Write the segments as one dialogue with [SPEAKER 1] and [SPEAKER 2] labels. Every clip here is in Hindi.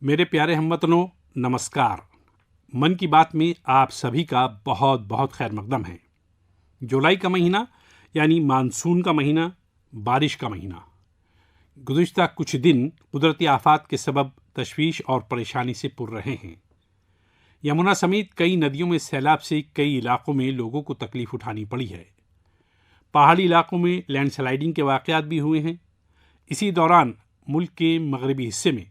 [SPEAKER 1] मेरे प्यारे हमवतनों, नमस्कार। मन की बात में आप सभी का बहुत बहुत खैर मकदम है। जुलाई का महीना यानी मानसून का महीना, बारिश का महीना। गुज़िश्ता कुछ दिन कुदरती आफात के सबब तशवीश और परेशानी से पुर रहे हैं। यमुना समेत कई नदियों में सैलाब से कई इलाकों में लोगों को तकलीफ उठानी पड़ी है। पहाड़ी इलाकों में लैंडस्लाइडिंग के वाक़यात भी हुए हैं। इसी दौरान मुल्क के मगरबी हिस्से में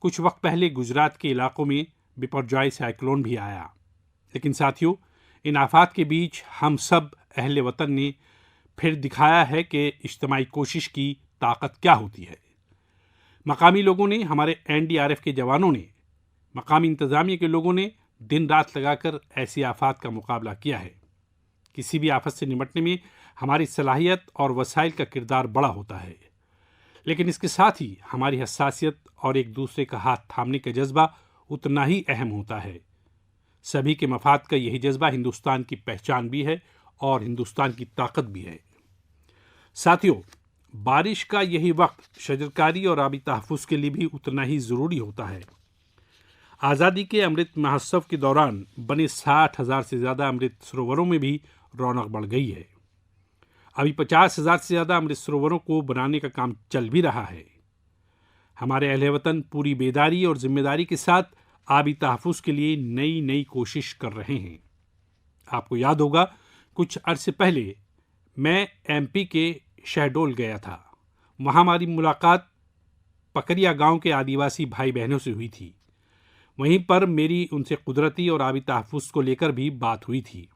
[SPEAKER 1] कुछ वक्त पहले गुजरात के इलाकों में बिपरजॉय साइक्लोन भी आया। लेकिन साथियों, इन आफात के बीच हम सब अहले वतन ने फिर दिखाया है कि इज्तिमाई कोशिश की ताकत क्या होती है। मकामी लोगों ने, हमारे NDRF के जवानों ने, मकामी इंतज़ामिया के लोगों ने दिन रात लगाकर ऐसी आफात का मुकाबला किया है। किसी भी आफत से निपटने में हमारी सलाहियत और वसाइल का किरदार बड़ा होता है, लेकिन इसके साथ ही हमारी हसासियत और एक दूसरे का हाथ थामने का जज्बा उतना ही अहम होता है। सभी के मफाद का यही जज्बा हिंदुस्तान की पहचान भी है और हिंदुस्तान की ताकत भी है। साथियों, बारिश का यही वक्त शजरकारी और आबी तहफ़्फ़ुज़ के लिए भी उतना ही ज़रूरी होता है। आज़ादी के अमृत महोत्सव के दौरान बने 60,000 से ज़्यादा अमृत सरोवरों में भी रौनक बढ़ गई है। अभी 50,000 से ज़्यादा अमृत सरोवरों को बनाने का काम चल भी रहा है। हमारे अहले वतन पूरी बेदारी और जिम्मेदारी के साथ आबी तहफ़्फ़ुज़ के लिए नई नई कोशिश कर रहे हैं। आपको याद होगा, कुछ अरसे पहले मैं MP के शहडोल गया था। वहाँ हमारी मुलाकात पकरिया गांव के आदिवासी भाई बहनों से हुई थी। वहीं पर मेरी उनसे कुदरती और आबी तहफ़्फ़ुज़ को लेकर भी बात हुई थी।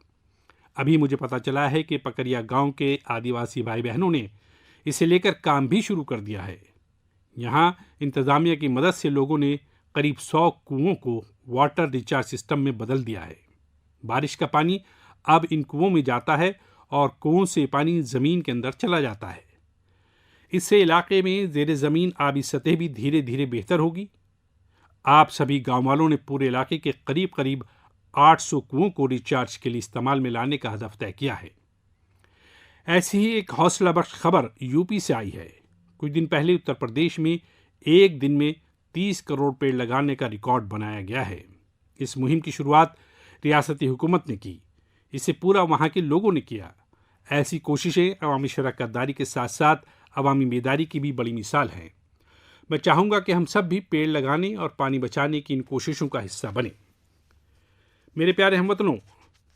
[SPEAKER 1] अभी मुझे पता चला है कि पकरिया गांव के आदिवासी भाई बहनों ने इसे लेकर काम भी शुरू कर दिया है। यहाँ इंतज़ामिया की मदद से लोगों ने करीब 100 कुओं को वाटर रिचार्ज सिस्टम में बदल दिया है। बारिश का पानी अब इन कुओं में जाता है और कुओं से पानी ज़मीन के अंदर चला जाता है। इससे इलाके में ज़ेरे ज़मीन आबी सतह भी धीरे धीरे बेहतर होगी। आप सभी गाँव वालों ने पूरे इलाके के करीब करीब 800 कुओं को रिचार्ज के लिए इस्तेमाल में लाने का हदफ तय किया है। ऐसी ही एक हौसला बख्श खबर यूपी से आई है। कुछ दिन पहले उत्तर प्रदेश में एक दिन में 30 करोड़ पेड़ लगाने का रिकॉर्ड बनाया गया है। इस मुहिम की शुरुआत रियासती हुकूमत ने की। इसे पूरा वहाँ के लोगों ने किया। ऐसी कोशिशें अवामी शराकतदारी के साथ साथ अवामी बेदारी की भी बड़ी मिसाल हैं। मैं चाहूँगा कि हम सब भी पेड़ लगाने और पानी बचाने की इन कोशिशों का हिस्सा बने। मेरे प्यारे हमवतनों,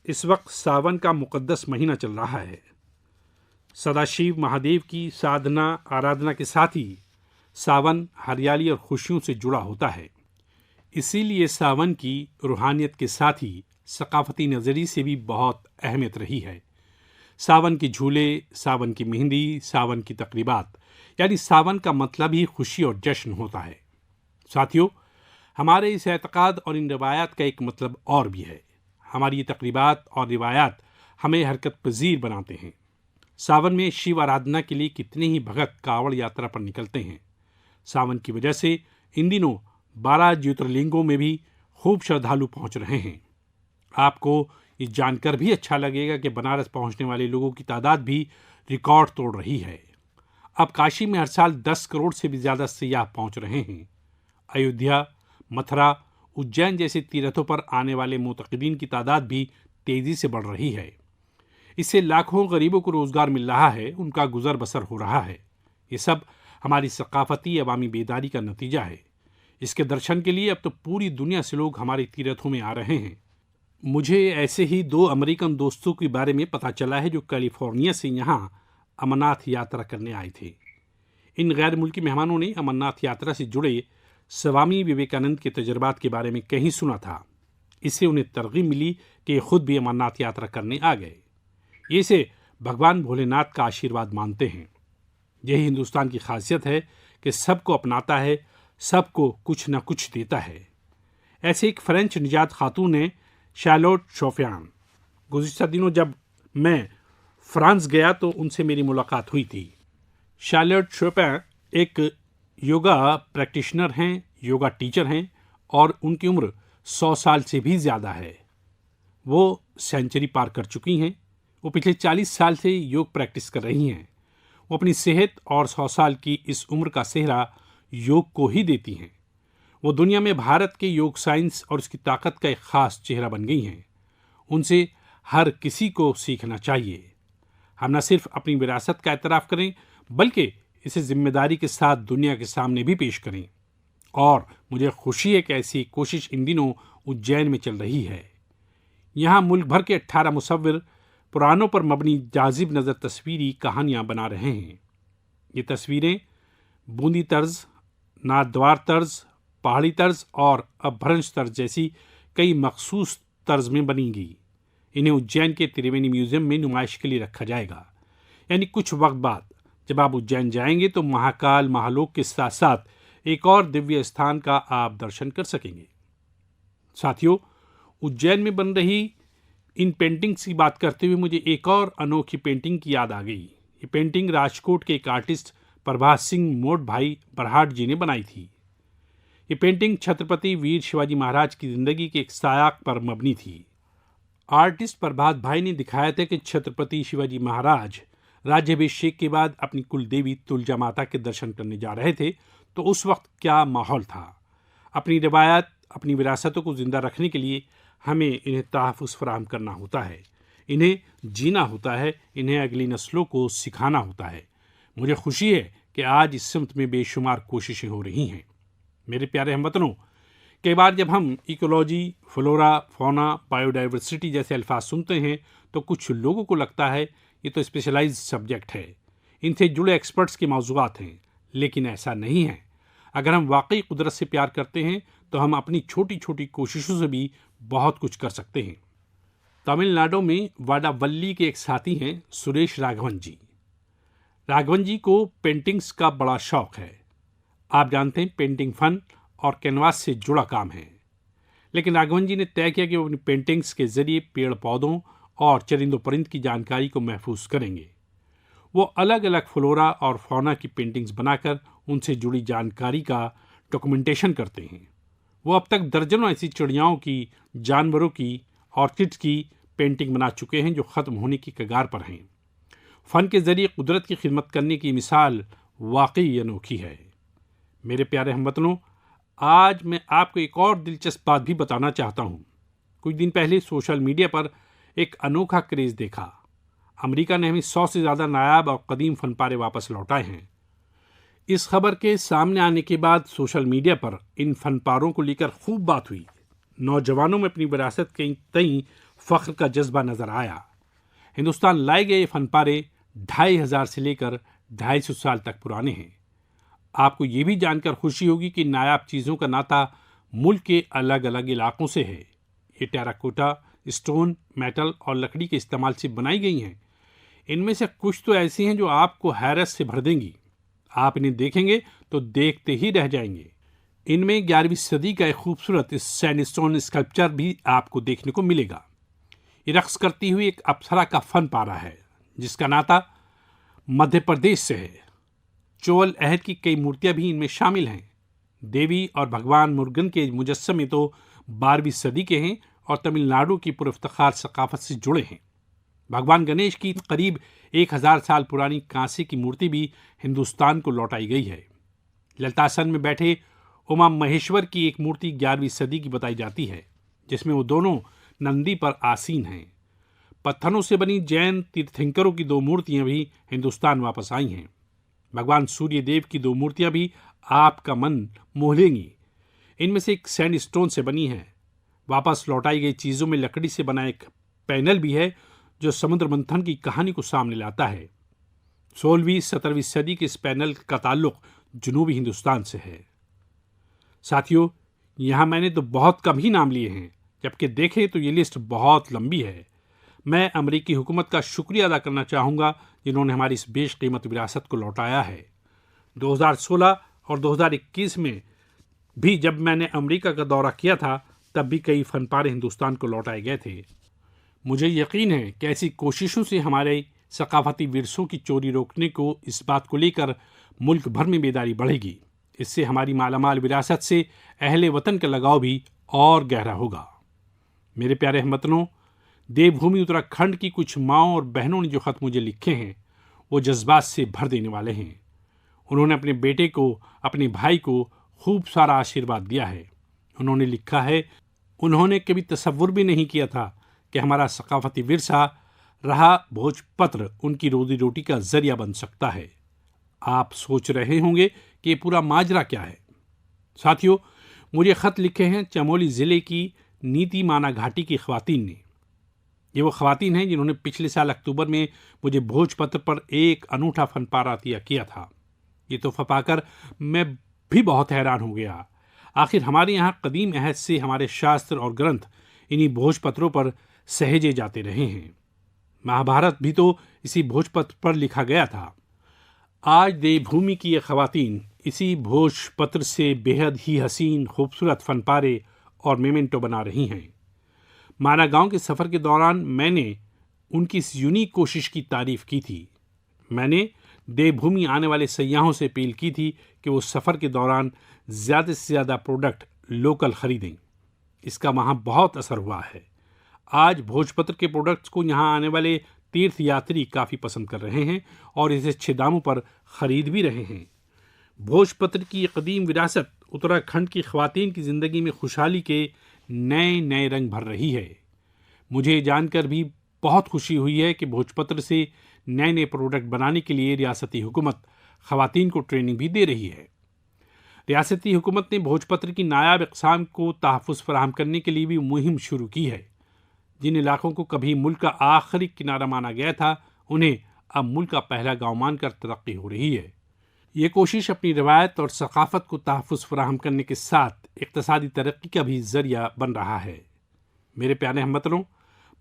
[SPEAKER 1] इस वक्त सावन का मुकद्दस महीना चल रहा है। सदाशिव महादेव की साधना आराधना के साथ ही सावन हरियाली और खुशियों से जुड़ा होता है। इसीलिए सावन की रूहानियत के साथ ही सकाफती नज़रिए से भी बहुत अहमियत रही है। सावन के झूले, सावन की मेहंदी, सावन की तकरीबात, यानी सावन का मतलब ही खुशी और जश्न होता है। साथियों, हमारे इस एतक़ाद और इन रिवायात का एक मतलब और भी है। हमारी ये तकरीबात और रिवायात हमें हरकत पजीर बनाते हैं। सावन में शिव आराधना के लिए कितने ही भगत कावड़ यात्रा पर निकलते हैं। सावन की वजह से इन दिनों 12 ज्योतिर्लिंगों में भी खूब श्रद्धालु पहुंच रहे हैं। आपको ये जानकर भी अच्छा लगेगा कि बनारस पहुंचने वाले लोगों की तादाद भी रिकॉर्ड तोड़ रही है। अब काशी में हर साल 10 करोड़ से भी ज़्यादा सयाह पहुंच रहे हैं। अयोध्या, मथुरा, उज्जैन जैसे तीर्थों पर आने वाले मुतक़िदीन की तादाद भी तेज़ी से बढ़ रही है। इससे लाखों गरीबों को रोज़गार मिल रहा है, उनका गुजर बसर हो रहा है। ये सब हमारी सकाफती अवामी बेदारी का नतीजा है। इसके दर्शन के लिए अब तो पूरी दुनिया से लोग हमारे तीर्थों में आ रहे हैं। मुझे ऐसे ही 2 अमेरिकन दोस्तों के बारे में पता चला है जो कैलिफोर्निया से यहाँ अमरनाथ यात्रा करने आए थे। इन गैर मुल्की मेहमानों ने अमरनाथ यात्रा से जुड़े स्वामी विवेकानंद के तजर्बात के बारे में कहीं सुना था। इससे उन्हें तरगीब मिली कि खुद भी अमरनाथ यात्रा करने आ गए। ये से भगवान भोलेनाथ का आशीर्वाद मानते हैं। यही हिंदुस्तान की खासियत है कि सबको अपनाता है, सबको कुछ न कुछ देता है। ऐसे एक फ्रेंच निजात खातून ने शार्लोट शोपिन। गुज़िश्ता दिनों जब मैं फ्रांस गया तो उनसे मेरी मुलाकात हुई थी। शार्लोट शोपिन एक योगा प्रैक्टिशनर हैं, योगा टीचर हैं और उनकी उम्र 100 साल से भी ज़्यादा है। वो सेंचुरी पार कर चुकी हैं। वो पिछले 40 साल से योग प्रैक्टिस कर रही हैं। वो अपनी सेहत और 100 साल की इस उम्र का सेहरा योग को ही देती हैं। वो दुनिया में भारत के योग साइंस और उसकी ताकत का एक खास चेहरा बन गई हैं। उनसे हर किसी को सीखना चाहिए। हम न सिर्फ अपनी विरासत का एतराफ़ करें बल्कि इसे जिम्मेदारी के साथ दुनिया के सामने भी पेश करें। और मुझे खुशी है कि ऐसी कोशिश इन दिनों उज्जैन में चल रही है। यहाँ मुल्क भर के 18 मुसव्विर पुरानों पर मबनी जाजिब नज़र तस्वीरी कहानियाँ बना रहे हैं। ये तस्वीरें बूंदी तर्ज, नाथद्वार तर्ज, पहाड़ी तर्ज और अपभ्रंश तर्ज जैसी कई मखसूस तर्ज में बनेंगी। इन्हें उज्जैन के त्रिवेणी म्यूजियम में नुमाइश के लिए रखा जाएगा। यानी कुछ वक्त बाद जब आप उज्जैन जाएंगे तो महाकाल महालोक के साथ साथ एक और दिव्य स्थान का आप दर्शन कर सकेंगे। साथियों, उज्जैन में बन रही इन पेंटिंग्स की बात करते हुए मुझे एक और अनोखी पेंटिंग की याद आ गई। ये पेंटिंग राजकोट के एक आर्टिस्ट प्रभात सिंह मोट भाई बरहाट जी ने बनाई थी। ये पेंटिंग छत्रपति वीर शिवाजी महाराज की जिंदगी के एक सायाक पर मबनी थी। आर्टिस्ट प्रभात भाई ने दिखाया था कि छत्रपति शिवाजी महाराज राज्याभिषेक के बाद अपनी कुल देवी तुलजा माता के दर्शन करने जा रहे थे, तो उस वक्त क्या माहौल था। अपनी रिवायत, अपनी विरासतों को जिंदा रखने के लिए हमें इन्हें तहफ़्फ़ुज़ फराहम करना होता है, इन्हें जीना होता है, इन्हें अगली नस्लों को सिखाना होता है। मुझे खुशी है कि आज इस सिमत में बेशुमार कोशिशें हो रही हैं। मेरे प्यारे हमवतनों, कई बार जब हम इकोलॉजी, फ्लोरा, फौना, बायोडाइवर्सिटी जैसे अल्फाज सुनते हैं तो कुछ लोगों को लगता है ये तो स्पेशलाइज्ड सब्जेक्ट है, इनसे जुड़े एक्सपर्ट्स के मौज़ूआत हैं, लेकिन ऐसा नहीं है। अगर हम वाकई कुदरत से प्यार करते हैं तो हम अपनी छोटी छोटी कोशिशों से भी बहुत कुछ कर सकते हैं। तमिलनाडु में वाडावल्ली के एक साथी हैं सुरेश राघवन जी। राघवन जी को पेंटिंग्स का बड़ा शौक है। आप जानते हैं पेंटिंग फन और कैनवास से जुड़ा काम है, लेकिन राघवन जी ने तय किया कि वो अपनी पेंटिंग्स के जरिए पेड़ पौधों और चरिंदों परिंद की जानकारी को महफूज करेंगे। वो अलग अलग फ्लोरा और फौना की पेंटिंग्स बनाकर उनसे जुड़ी जानकारी का डॉक्यूमेंटेशन करते हैं। वो अब तक दर्जनों ऐसी चिड़ियाओं की, जानवरों की, ऑर्किड्स की पेंटिंग बना चुके हैं जो ख़त्म होने की कगार पर हैं। फ़न के ज़रिए कुदरत की खिदमत करने की मिसाल वाकई अनोखी है। मेरे प्यारे हमवतनों, आज मैं आपको एक और दिलचस्प बात भी बताना चाहता हूँ। कुछ दिन पहले सोशल मीडिया पर एक अनोखा क्रेज़ देखा। अमेरिका ने हमें 100 से ज़्यादा नायाब और कदीम फनपारे वापस लौटाए हैं। इस खबर के सामने आने के बाद सोशल मीडिया पर इन फनपारों को लेकर खूब बात हुई। नौजवानों में अपनी विरासत के तई फ़ख्र का जज्बा नज़र आया। हिंदुस्तान लाए गए फनपारे 2500 से लेकर 250 साल तक पुराने हैं। आपको ये भी जानकर खुशी होगी कि नायाब चीज़ों का नाता मुल्क के अलग अलग इलाकों से है। ये टेराकोटा, स्टोन, मेटल और लकड़ी के इस्तेमाल से बनाई गई हैं। इनमें से कुछ तो ऐसी हैं जो आपको हैरत से भर देंगी। आप इन्हें देखेंगे तो देखते ही रह जाएंगे। इनमें 11वीं सदी का एक खूबसूरत सैंडस्टोन स्कल्पचर भी आपको देखने को मिलेगा। ये रक्स करती हुई एक अप्सरा का फन पारा है जिसका नाता मध्य प्रदेश से है। चोल अहद की कई मूर्तियां भी इनमें शामिल हैं। देवी और भगवान मुरुगन के मुजस्समे तो 12वीं सदी के हैं और तमिलनाडु की पुरफ्तखार सकाफत से जुड़े हैं। भगवान गणेश की करीब 1000 साल पुरानी कांसे की मूर्ति भी हिंदुस्तान को लौटाई गई है। ललितासन में बैठे उमा महेश्वर की एक मूर्ति 11वीं सदी की बताई जाती है, जिसमें वो दोनों नंदी पर आसीन हैं। पत्थरों से बनी जैन तीर्थंकरों की 2 मूर्तियां भी हिंदुस्तान वापस आई हैं। भगवान सूर्य देव की 2 मूर्तियां भी आपका मन मोह लेंगी। इनमें से एक सैंडस्टोन से बनी है। वापस लौटाई गई चीज़ों में लकड़ी से बना एक पैनल भी है जो समुद्र मंथन की कहानी को सामने लाता है। 16वीं-17वीं सदी के इस पैनल का ताल्लुक जनूबी हिंदुस्तान से है। साथियों, यहाँ मैंने तो बहुत कम ही नाम लिए हैं, जबकि देखें तो ये लिस्ट बहुत लंबी है। मैं अमेरिकी हुकूमत का शुक्रिया अदा करना चाहूँगा जिन्होंने हमारी इस बेशकीमत विरासत को लौटाया है। 2016 और 2021 में भी जब मैंने अमेरिका का दौरा किया था तब भी कई फनपारे हिंदुस्तान को लौटाए गए थे। मुझे यकीन है कि ऐसी कोशिशों से हमारे सकाफती विरसों की चोरी रोकने को, इस बात को लेकर मुल्क भर में बेदारी बढ़ेगी। इससे हमारी मालामाल विरासत से अहले वतन का लगाव भी और गहरा होगा। मेरे प्यारे हमवतनों, देवभूमि उत्तराखंड की कुछ माँओं और बहनों ने जो ख़त मुझे लिखे हैं वो जज्बात से भर देने वाले हैं। उन्होंने अपने बेटे को, अपने भाई को खूब सारा आशीर्वाद दिया है। उन्होंने लिखा है, उन्होंने कभी तसव्वुर भी नहीं किया था कि हमारा सकाफती विरसा रहा भोजपत्र उनकी रोजी रोटी का जरिया बन सकता है। आप सोच रहे होंगे कि ये पूरा माजरा क्या है। साथियों, मुझे ख़त लिखे हैं चमोली ज़िले की नीति माना घाटी की ख़वातीन ने। ये वो ख़वातीन हैं जिन्होंने पिछले साल अक्टूबर में मुझे भोजपत्र पर एक अनूठा फनपारा अतिया किया था। ये तोहफ़ा पाकर मैं भी बहुत हैरान हो गया। आखिर हमारे यहाँ कदीम अहद से हमारे शास्त्र और ग्रंथ इन्हीं भोजपत्रों पर सहेजे जाते रहे हैं। महाभारत भी तो इसी भोजपत्र पर लिखा गया था। आज देवभूमि की ये ख़वातीन इसी भोजपत्र से बेहद ही हसीन खूबसूरत फनपारे और मेमेंटो बना रही हैं। माना गांव के सफ़र के दौरान मैंने उनकी इस यूनिक कोशिश की तारीफ़ की थी। मैंने देवभूमि आने वाले सयाहों से अपील की थी कि वो सफ़र के दौरान ज़्यादा से ज़्यादा प्रोडक्ट लोकल ख़रीदें। इसका वहाँ बहुत असर हुआ है। आज भोजपत्र के प्रोडक्ट्स को यहाँ आने वाले तीर्थ यात्री काफ़ी पसंद कर रहे हैं और इसे अच्छे दामों पर ख़रीद भी रहे हैं। भोजपत्र की ये कदीम विरासत उत्तराखंड की ख़वातीन की ज़िंदगी में खुशहाली के नए नए रंग भर रही है। मुझे जानकर भी बहुत खुशी हुई है कि भोजपत्र से नए नए प्रोडक्ट बनाने के लिए रियासती हुकूमत ख़वातीन को ट्रेनिंग भी दे रही है। रियासती हुकूमत ने भोजपत्र की नायाब इक़साम को तहफ़्फ़ुज़ फराहम करने के लिए भी मुहिम शुरू की है। जिन इलाकों को कभी मुल्क का आखिरी किनारा माना गया था, उन्हें अब मुल्क का पहला गांव मानकर तरक्की हो रही है। ये कोशिश अपनी रवायत और सकाफ़त को तहफ़्फ़ुज़ फराहम करने के साथ इक़्तिसादी तरक्की का भी ज़रिया बन रहा है। मेरे प्यारे हमवतनों,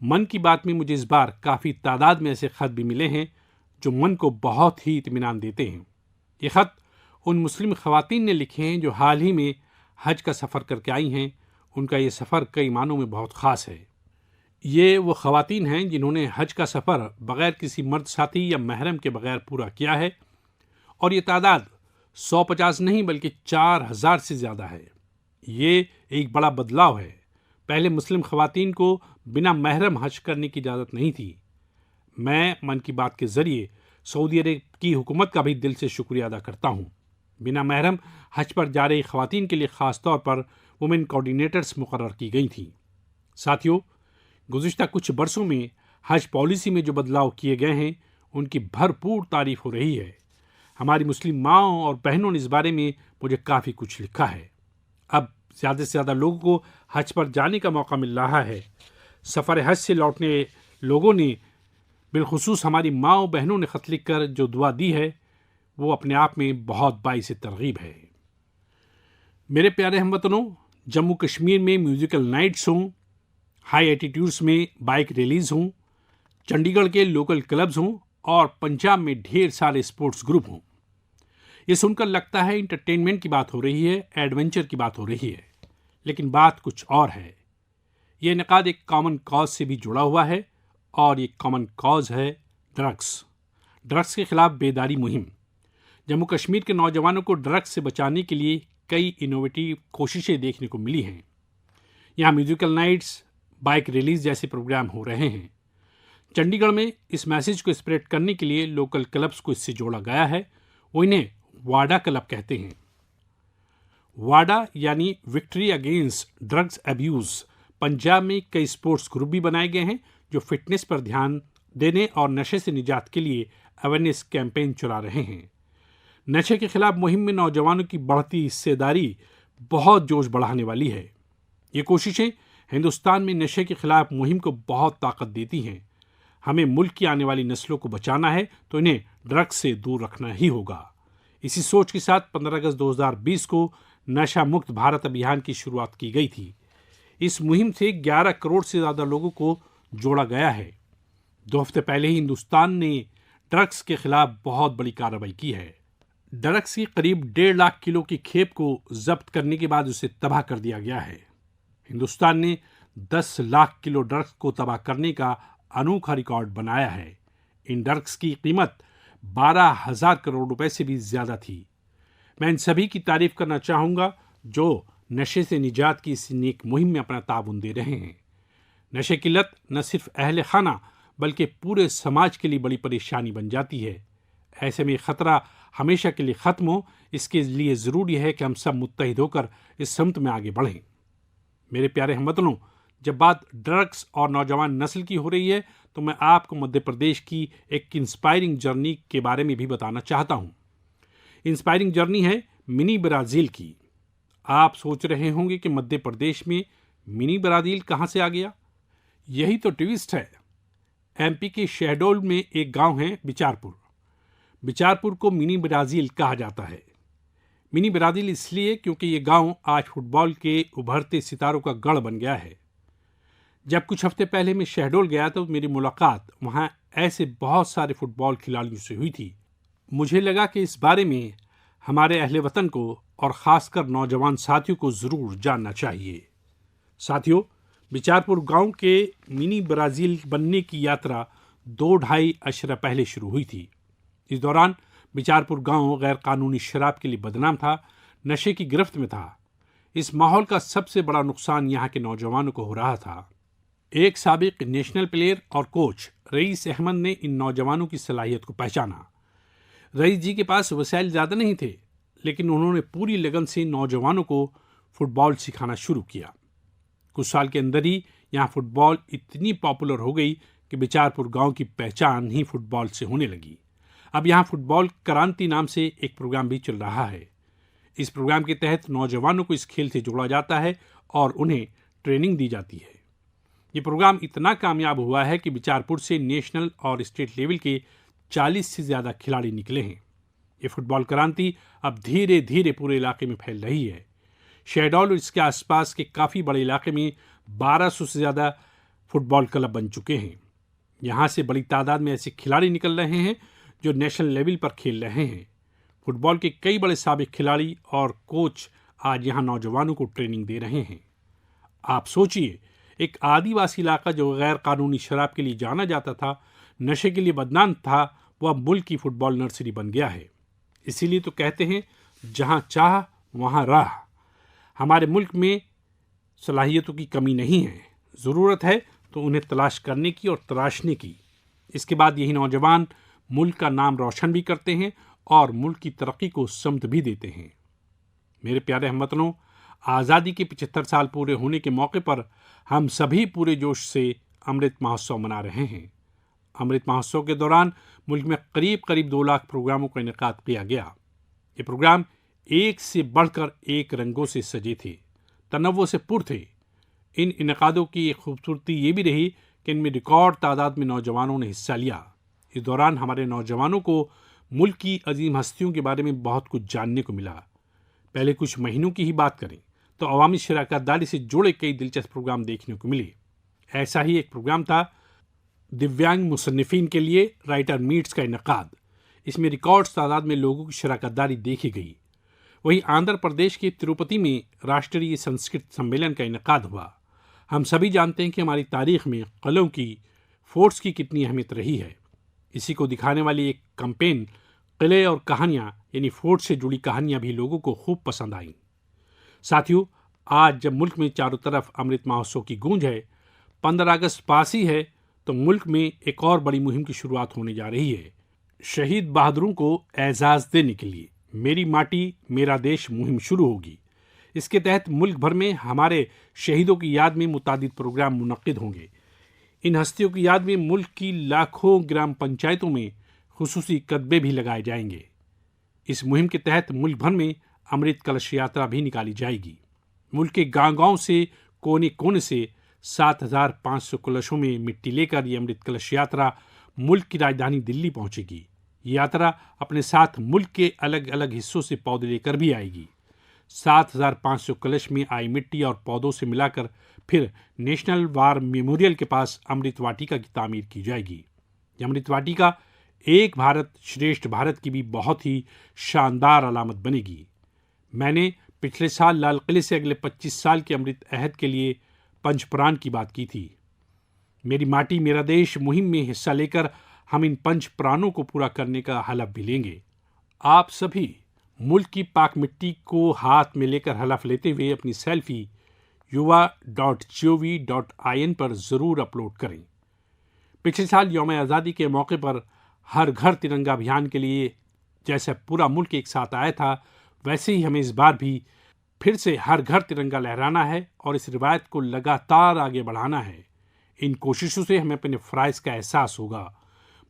[SPEAKER 1] मन की बात में मुझे इस बार काफ़ी तादाद में ऐसे ख़त भी मिले हैं जो मन को बहुत ही इत्मीनान देते हैं। ये ख़त उन मुस्लिम ख़वातीन ने लिखे हैं जो हाल ही में हज का सफ़र करके आई हैं। उनका ये सफ़र कई मानों में बहुत ख़ास है। ये वो ख़वातीन हैं जिन्होंने हज का सफ़र बग़ैर किसी मर्द साथी या महरम के बग़ैर पूरा किया है और ये तादाद 150 नहीं बल्कि 4000 से ज़्यादा है। ये एक बड़ा बदलाव है। पहले मुस्लिम ख़वातीन को बिना महरम हज करने की इजाज़त नहीं थी। मैं मन की बात के ज़रिए सऊदी अरब की हुकूमत का भी दिल से शुक्रिया अदा करता हूँ। बिना महरम हज पर जा रही ख़वातीन के लिए ख़ास तौर पर वुमेन कोऑर्डिनेटर्स मुकर्रर की गई थी। साथियों, गुज़िश्ता कुछ बरसों में हज पॉलिसी में जो बदलाव किए गए हैं, उनकी भरपूर तारीफ़ हो रही है। हमारी मुस्लिम माँओं और बहनों ने इस बारे में मुझे काफ़ी कुछ लिखा है। अब ज़्यादा से ज़्यादा लोगों को हज पर जाने का मौका मिल रहा है। सफ़र हज से लौटने लोगों ने, बिलखुसूस हमारी माँओं बहनों ने ख़त लिख कर जो दुआ दी है, वो अपने आप में बहुत बाइस तरग़ीब है। मेरे प्यारे हमवतनों, जम्मू कश्मीर में म्यूज़िकल नाइट्स हों, हाई एटीट्यूड्स में बाइक रैलीज़ हों, चंडीगढ़ के लोकल क्लब्स हों और पंजाब में ढेर सारे स्पोर्ट्स ग्रुप हों, ये सुनकर लगता है इंटरटेनमेंट की बात हो रही है, एडवेंचर की बात हो रही है। लेकिन बात कुछ और है। ये इनेकाद एक कॉमन कॉज से भी जुड़ा हुआ है और ये कॉमन कॉज है ड्रग्स के खिलाफ बेदारी मुहिम। जम्मू कश्मीर के नौजवानों को ड्रग्स से बचाने के लिए कई इनोवेटिव कोशिशें देखने को मिली हैं। यहाँ म्यूजिकल नाइट्स, बाइक रिलीज जैसे प्रोग्राम हो रहे हैं। चंडीगढ़ में इस मैसेज को स्प्रेड करने के लिए लोकल क्लब्स को इससे जोड़ा गया है। वो इन्हें वाडा क्लब कहते हैं। वाडा यानी victory against drugs abuse. Punjab में कई स्पोर्ट्स ग्रुप भी बनाए गए हैं जो फिटनेस पर ध्यान देने और नशे से निजात के लिए अवेयरनेस कैंपेन चला रहे हैं। नशे के खिलाफ मुहिम में नौजवानों की बढ़ती हिस्सेदारी बहुत जोश बढ़ाने वाली है। ये कोशिशें हिंदुस्तान में नशे के खिलाफ मुहिम को बहुत ताकत देती हैं। हमें मुल्क की आने वाली नस्लों को बचाना है तो इन्हें ड्रग्स से दूर रखना ही होगा। इसी सोच के साथ 15 अगस्त 2020 को नशा मुक्त भारत अभियान की शुरुआत की गई थी। इस मुहिम से 11 करोड़ से ज़्यादा लोगों को जोड़ा गया है। 2 हफ्ते पहले ही हिंदुस्तान ने ड्रग्स के खिलाफ बहुत बड़ी कार्रवाई की है। ड्रग्स की करीब 1.5 लाख किलो की खेप को जब्त करने के बाद उसे तबाह कर दिया गया है। हिंदुस्तान ने 10 लाख किलो ड्रग्स को तबाह करने का अनोखा रिकॉर्ड बनाया है। इन ड्रग्स की कीमत 12,000 करोड़ रुपए से भी ज़्यादा थी। मैं इन सभी की तारीफ करना चाहूँगा जो नशे से निजात की इस नेक मुहिम में अपना ताउन दे रहे हैं। नशे की लत न सिर्फ अहले खाना बल्कि पूरे समाज के लिए बड़ी परेशानी बन जाती है। ऐसे में खतरा हमेशा के लिए ख़त्म हो, इसके लिए ज़रूरी है कि हम सब मुत्तहिद होकर इस समत में आगे बढ़ें। मेरे प्यारे हमवतनों, जब बात ड्रग्स और नौजवान नस्ल की हो रही है तो मैं आपको मध्य प्रदेश की एक इंस्पायरिंग जर्नी के बारे में भी बताना चाहता हूँ। इंस्पायरिंग जर्नी है मिनी ब्राज़ील की। आप सोच रहे होंगे कि मध्य प्रदेश में मिनी ब्राज़ील कहाँ से आ गया? यही तो ट्विस्ट है। एमपी के शहडोल में एक गांव है बिचारपुर। बिचारपुर को मिनी ब्राज़ील कहा जाता है। मिनी ब्राज़ील इसलिए क्योंकि ये गांव आज फुटबॉल के उभरते सितारों का गढ़ बन गया है। जब कुछ हफ्ते पहले मैं शहडोल गया तो मेरी मुलाकात वहां ऐसे बहुत सारे फुटबॉल खिलाड़ियों से हुई थी। मुझे लगा कि इस बारे में हमारे अहले वतन को और ख़ासकर नौजवान साथियों को ज़रूर जानना चाहिए। साथियों, बिचारपुर गांव के मिनी ब्राज़ील बनने की यात्रा 2-2.5 अशरा पहले शुरू हुई थी। इस दौरान बिचारपुर गांव गैर कानूनी शराब के लिए बदनाम था, नशे की गिरफ्त में था। इस माहौल का सबसे बड़ा नुकसान यहाँ के नौजवानों को हो रहा था। एक साबिक नेशनल प्लेयर और कोच रईस अहमद ने इन नौजवानों की सलाहियत को पहचाना। रईस जी के पास वसाइल ज़्यादा नहीं थे, लेकिन उन्होंने पूरी लगन से नौजवानों को फुटबॉल सिखाना शुरू किया। कुछ साल के अंदर ही यहाँ फुटबॉल इतनी पॉपुलर हो गई कि बिचारपुर गांव की पहचान ही फुटबॉल से होने लगी। अब यहाँ फुटबॉल क्रांति नाम से एक प्रोग्राम भी चल रहा है। इस प्रोग्राम के तहत नौजवानों को इस खेल से जोड़ा जाता है और उन्हें ट्रेनिंग दी जाती है। ये प्रोग्राम इतना कामयाब हुआ है कि बिचारपुर से नेशनल और स्टेट लेवल के 40 से ज़्यादा खिलाड़ी निकले हैं। ये फुटबॉल क्रांति अब धीरे धीरे पूरे इलाके में फैल रही है। शहडोल और इसके आसपास के काफ़ी बड़े इलाके में 1200 से ज़्यादा फुटबॉल क्लब बन चुके हैं। यहाँ से बड़ी तादाद में ऐसे खिलाड़ी निकल रहे हैं जो नेशनल लेवल पर खेल रहे हैं। फुटबॉल के कई बड़े साबिक खिलाड़ी और कोच आज यहाँ नौजवानों को ट्रेनिंग दे रहे हैं। आप सोचिए, एक आदिवासी इलाका जो गैर कानूनी शराब के लिए जाना जाता था, नशे के लिए बदनाम था, वह मुल्क की फुटबॉल नर्सरी बन गया है। इसीलिए तो कहते हैं, जहाँ चाह वहाँ राह। हमारे मुल्क में सलाहियतों की कमी नहीं है, ज़रूरत है तो उन्हें तलाश करने की और तराशने की। इसके बाद यही नौजवान मुल्क का नाम रोशन भी करते हैं और मुल्क की तरक्की को समत भी देते हैं। मेरे प्यारे हमवतनों, आज़ादी के 75 साल पूरे होने के मौके पर हम सभी पूरे जोश से अमृत महोत्सव मना रहे हैं। अमृत महोत्सव के दौरान मुल्क में करीब 2 लाख प्रोग्रामों का इनेकाद किया गया। ये प्रोग्राम एक से बढ़कर एक रंगों से सजे थे, तनव्वुर से पुर थे। इन इनेकादों की एक खूबसूरती ये भी रही कि इनमें रिकॉर्ड तादाद में नौजवानों ने हिस्सा लिया। इस दौरान हमारे नौजवानों को मुल्क की अजीम हस्तियों के बारे में बहुत कुछ जानने को मिला। पहले कुछ महीनों की ही बात करें तो अवामी शराकतदारी से जुड़े कई दिलचस्प प्रोग्राम देखने को मिले। ऐसा ही एक प्रोग्राम था दिव्यांग मुसन्निफीन के लिए राइटर मीट्स का इनेकाद। इसमें रिकॉर्ड तादाद में लोगों की शराकतदारी देखी गई। वहीं आंध्र प्रदेश के तिरुपति में राष्ट्रीय संस्कृत सम्मेलन का इनेकाद हुआ। हम सभी जानते हैं कि हमारी तारीख में कलम की, फोर्ट्स की कितनी अहमियत रही है। इसी को दिखाने वाली एक कैंपेन किले और कहानियाँ यानी फोर्ट से जुड़ी कहानियाँ भी लोगों को खूब पसंद आईं। साथियों, आज जब मुल्क में चारों तरफ अमृत महोत्सव की गूंज है, 15 अगस्त पास ही है, तो मुल्क में एक और बड़ी मुहिम की शुरुआत होने जा रही है। शहीद बहादुरों को एजाज़ देने के लिए मेरी माटी मेरा देश मुहिम शुरू होगी। इसके तहत मुल्क भर में हमारे शहीदों की याद में मुतादिद प्रोग्राम मुनक्किद होंगे। इन हस्तियों की याद में मुल्क की लाखों ग्राम पंचायतों में खुसूसी कस्बे भी लगाए जाएंगे। इस मुहिम के तहत मुल्क भर में अमृत कलश यात्रा भी निकाली जाएगी। मुल्क के गांव-गांव से, कोने कोने से 7500 कलशों में मिट्टी लेकर ये अमृत कलश यात्रा मुल्क की राजधानी दिल्ली पहुंचेगी। ये यात्रा अपने साथ मुल्क के अलग अलग हिस्सों से पौधे लेकर भी आएगी। 7500 कलश में आई मिट्टी और पौधों से मिलाकर फिर नेशनल वार मेमोरियल के पास अमृत वाटिका की तामीर की जाएगी। ये अमृत वाटिका एक भारत श्रेष्ठ भारत की भी बहुत ही शानदार अलामत बनेगी। मैंने पिछले साल लाल किले से अगले 25 साल के अमृत अहद के लिए पंचप्राण की बात की थी। मेरी माटी मेरा देश मुहिम में हिस्सा लेकर हम इन पंच प्राणों को पूरा करने का हलफ भी लेंगे। आप सभी मुल्क की पाक मिट्टी को हाथ में लेकर हलफ लेते हुए अपनी सेल्फी yuva.gov.in पर ज़रूर अपलोड करें। पिछले साल यौम आज़ादी के मौके पर हर घर तिरंगा अभियान के लिए जैसे पूरा मुल्क एक साथ आया था, वैसे ही हमें इस बार भी फिर से हर घर तिरंगा लहराना है और इस रिवायत को लगातार आगे बढ़ाना है। इन कोशिशों से हमें अपने फ़राइज़ का एहसास होगा,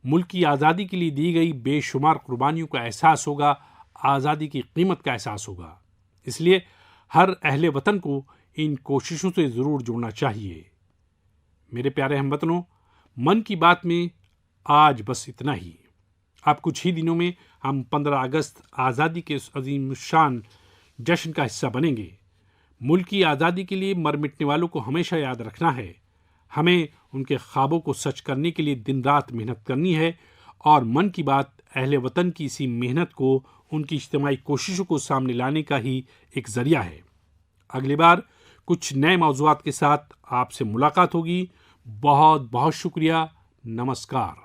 [SPEAKER 1] मुल्क की आज़ादी के लिए दी गई बेशुमार कुर्बानियों का एहसास होगा, आज़ादी की कीमत का एहसास होगा। इसलिए हर अहले वतन को इन कोशिशों से ज़रूर जुड़ना चाहिए। मेरे प्यारे हमवतनों, मन की बात में आज बस इतना ही। अब कुछ ही दिनों में हम 15 अगस्त आज़ादी के उस अजीम शान जश्न का हिस्सा बनेंगे। मुल्क की आज़ादी के लिए मर मिटने वालों को हमेशा याद रखना है। हमें उनके ख्वाबों को सच करने के लिए दिन रात मेहनत करनी है और मन की बात अहले वतन की इसी मेहनत को, उनकी इज्तिमाई कोशिशों को सामने लाने का ही एक ज़रिया है। अगली बार कुछ नए मौज़ूआत के साथ आपसे मुलाकात होगी। बहुत बहुत शुक्रिया। नमस्कार।